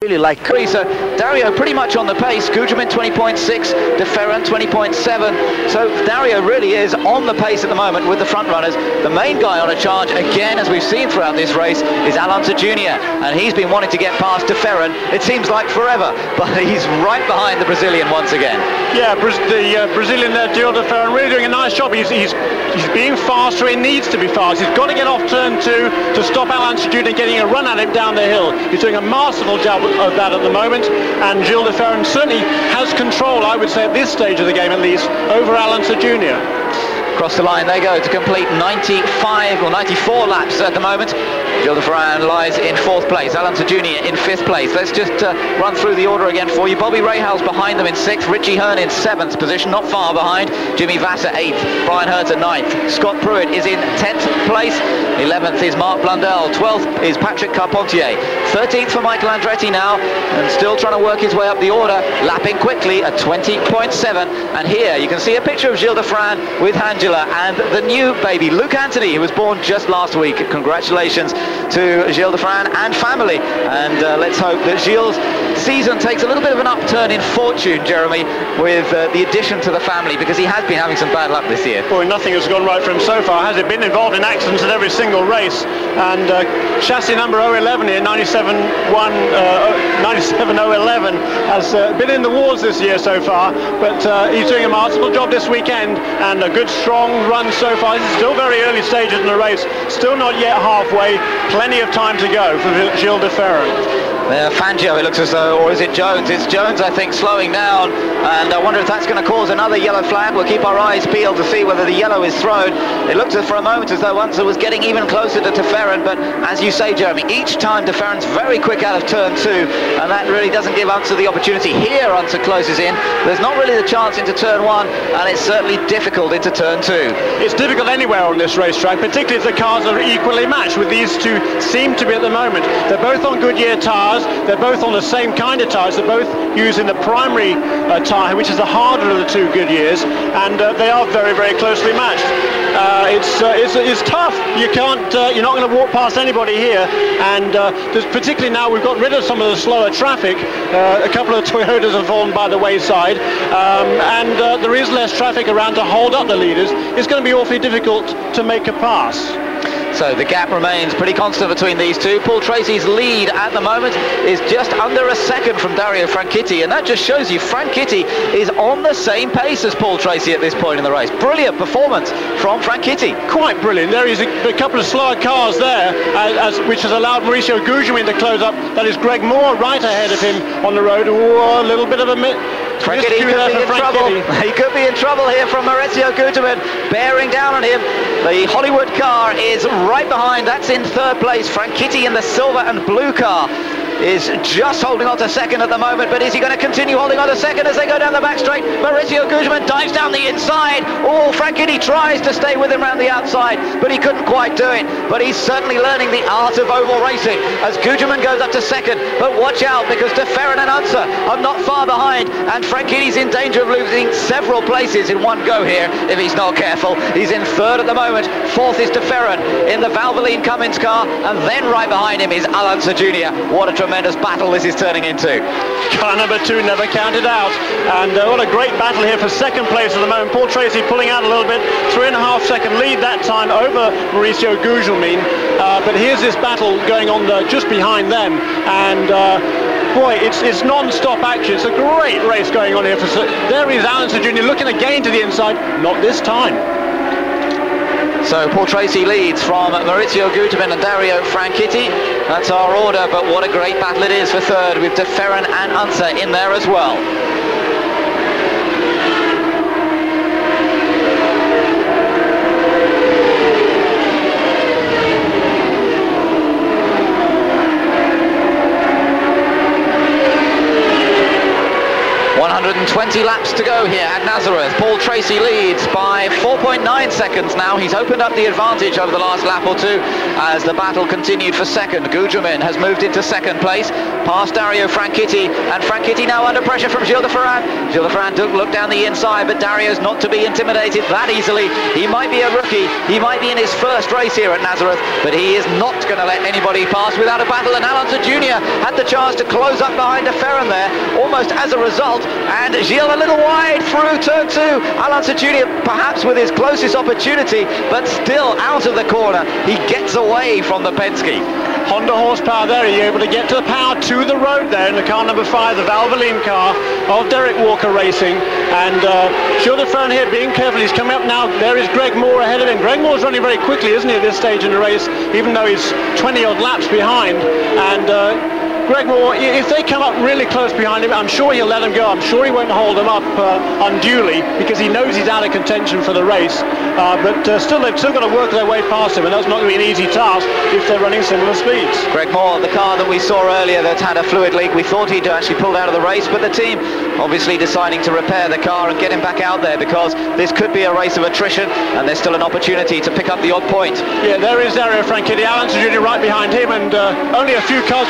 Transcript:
really like Prix. So Dario pretty much on the pace. Gugelmin 20.6, De Ferran 20.7. So Dario really is on the pace at the moment with the front runners. The main guy on a charge, again, as we've seen throughout this race, is Alonso Jr. And he's been wanting to get past De Ferran, it seems like forever, but he's right behind the Brazilian once again. Yeah, the Brazilian there, Gil De Ferran, really doing a nice job. He's being faster. He needs to be fast. He's got to get off turn 2 to stop Alonso Jr. getting a run at him down the hill. He's doing a masterful job of that at the moment, and Gil De Ferran certainly has control, I would say, at this stage of the game at least, over Alonso Jr. Across the line they go to complete 95 or 94 laps at the moment. Gil De Ferran lies in 4th place, Alonso Jr. in 5th place. Let's just run through the order again for you. Bobby Rahal's behind them in 6th, Richie Hearn in 7th position, not far behind. Jimmy Vasser 8th, Brian Hertz at 9th. Scott Pruitt is in 10th place, 11th is Mark Blundell, 12th is Patrick Carpentier, 13th for Michael Andretti now, and still trying to work his way up the order, lapping quickly at 20.7. And here you can see a picture of Gil De Ferran with Angela and the new baby, Luke Anthony, who was born just last week. Congratulations to Gil De Ferran and family, and let's hope that Gilles' season takes a little bit of an upturn in fortune, Jeremy, with the addition to the family, because he has been having some bad luck this year. Boy, nothing has gone right for him so far, has it? Been involved in accidents at every single race, and chassis number 011 here, 97011, has been in the wars this year so far, but he's doing a masterful job this weekend, and a good strong run so far. It's still very early stages in the race, still not yet halfway, plenty of time to go for Gil De Ferran. Fangio, it looks as though, or is it Jones? It's Jones, I think, slowing down, and I wonder if that's going to cause another yellow flag. We'll keep our eyes peeled to see whether the yellow is thrown. It looked for a moment as though Unser was getting even closer to De Ferran, but as you say, Jeremy, each time De Ferran's very quick out of turn 2, and that really doesn't give Unser the opportunity. Here Unser closes in. There's not really the chance into turn 1, and it's certainly difficult into turn 2. It's difficult anywhere on this racetrack, particularly if the cars are equally matched, with these two seem to be at the moment. They're both on Goodyear tyres. They're both on the same kind of tyres. They're both using the primary tyre, which is the harder of the two Goodyears, and they are very, very closely matched. It's tough. You can't. You're not going to walk past anybody here, and particularly now we've got rid of some of the slower traffic. A couple of Toyotas have fallen by the wayside, and there is less traffic around to hold up the leaders. It's going to be awfully difficult to make a pass. So the gap remains pretty constant between these two. Paul Tracy's lead at the moment is just under a second from Dario Franchitti, and that just shows you Franchitti is on the same pace as Paul Tracy at this point in the race. Brilliant performance from Franchitti. Quite brilliant. There is a couple of slower cars there, which has allowed Mauricio Gugelmin to close up. That is Greg Moore right ahead of him on the road. Ooh, a little bit of a Franchitti could be in trouble. He could be in trouble here from Mauricio Gugelmin, bearing down on him. The Hollywood car is right behind. That's in 3rd place. Franchitti in the silver and blue car is just holding on to 2nd at the moment, but is he going to continue holding on to 2nd as they go down the back straight? Mauricio Gugelmin dives down the inside. Oh, Franchitti tries to stay with him around the outside, but he couldn't quite do it. But he's certainly learning the art of oval racing as Gugelmin goes up to 2nd. But watch out, because De Ferran and Unser are not far behind, and Franchitti's in danger of losing several places in one go here if he's not careful. He's in 3rd at the moment. 4th is De Ferran in the Valvoline Cummins car, and then right behind him is Alonso Jr. What a tremendous battle this is turning into. Car number 2 never counted out, and what a great battle here for 2nd place at the moment. Paul Tracy pulling out a little bit, 3.5 second lead that time over Mauricio Gugelmin, but here's this battle going on just behind them, and boy, it's non-stop action. It's a great race going on here. There is Alonso Jr. looking again to the inside, not this time. So Paul Tracy leads from Mauricio Gugelmin and Dario Franchitti. That's our order, but what a great battle it is for 3rd, with De Ferran and Unser in there as well. 120 laps to go here at Nazareth. Paul Tracy leads by 4.9 seconds now. He's opened up the advantage over the last lap or two as the battle continued for second. Gugelmin has moved into second place, past Dario Franchitti, and Franchitti now under pressure from Gilles de Ferran. Gilles de Ferran took a look down the inside, but Dario's not to be intimidated that easily. He might be a rookie, he might be in his first race here at Nazareth, but he is not going to let anybody pass without a battle, and Alonso Jr. had the chance to close up behind de Ferran there, almost as a result, and Gilles a little wide through turn 2. Alonso Jr. perhaps with his closest opportunity, but still out of the corner. He gets away from the Penske. Honda horsepower there, you're able to get to the power to the road there in the car number 5, the Valvoline car of Derek Walker Racing. And Gilles de Ferran here being careful, he's coming up now. There is Greg Moore ahead of him. Greg Moore's running very quickly, isn't he, at this stage in the race, even though he's 20 odd laps behind. And Greg Moore, if they come up really close behind him, I'm sure he'll let them go. I'm sure he won't hold them up unduly, because he knows he's out of contention for the race. But still, they've still got to work their way past him, and that's not going to be an easy task if they're running similar speeds. Greg Moore, the car that we saw earlier that had a fluid leak, we thought he'd actually pulled out of the race, but the team obviously deciding to repair the car and get him back out there, because this could be a race of attrition, and there's still an opportunity to pick up the odd point. Yeah, there is Dario Franchitti, Alonso Jr. right behind him, and only a few cars